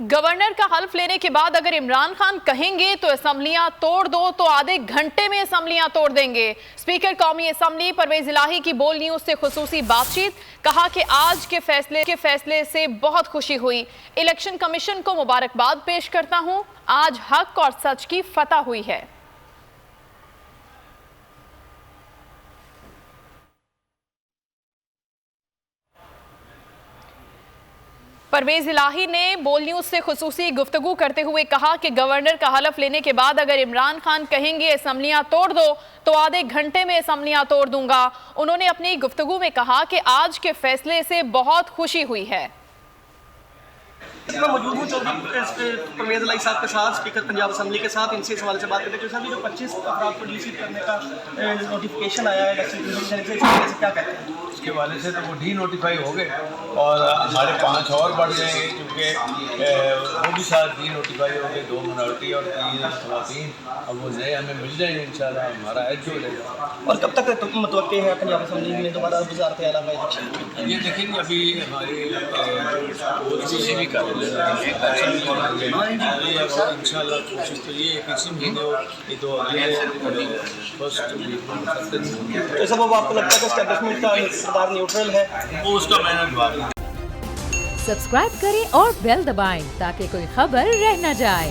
Governor का हल्फ लेने के बाद अगर इमरान खान कहेंगे तो असेंबलियां तोड़ दो तो आधे घंटे में असेंबलियां तोड़ देंगे। स्पीकर कौमी असेंबली परवेज इलाही की बोल न्यूज से खुसूसी बातचीत, कहा कि आज के फैसले से बहुत खुशी हुई। इलेक्शन कमीशन को मुबारकबाद पेश करता हूं, आज हक और सच की फतह हुई है। परवेज इलाही ने बोल न्यूज से खुसूसी गुफ्तगू करते हुए कहा कि गवर्नर का हलफ लेने के बाद अगर इमरान खान कहेंगे असेंबलियां तोड़ दो तो आधे घंटे में असेंबलियां तोड़ दूंगा। उन्होंने अपनी गुफ्तगू में कहा कि आज के फैसले से बहुत खुशी हुई है। मैं मौजूद हूँ चौधरी परवेज इलाही साहब के साथ, स्पीकर पंजाब असेंबली के साथ। इनसे इस हवाले से बात करते हैं। साहब, जो 25 अफराद को डिलीट करने का नोटिफिकेशन आया है इलेक्शन कमीशन से, क्या कहते हैं? उसके वाले से तो वो डी नोटिफाई हो गए और हमारे 5 और बढ़ जाएंगे, क्योंकि वो भी साथ डी नोटिफाई हो गए, 2 मिनॉरिटी और 3 खवातीन। अब वो नए हमें मिल जाएंगे इंशाल्लाह, हमारा एज हो जाएगा। और कब तक मुतवक्के है पंजाब असेंबली में दोबारा वज़ारत आला का इलेक्शन? ये देखेंगे, अभी हमारी भी कर इंशाल्लाह कोशिश तो ये किसी महीने हो, ये तो फर्स्ट तो सब आपको लगता है कि एस्टेब्लिशमेंट का सरकार न्यूट्रल है? वो उसका मैंने जवाब। सब्सक्राइब करें और बेल दबाएं ताकि कोई खबर रह न जाए।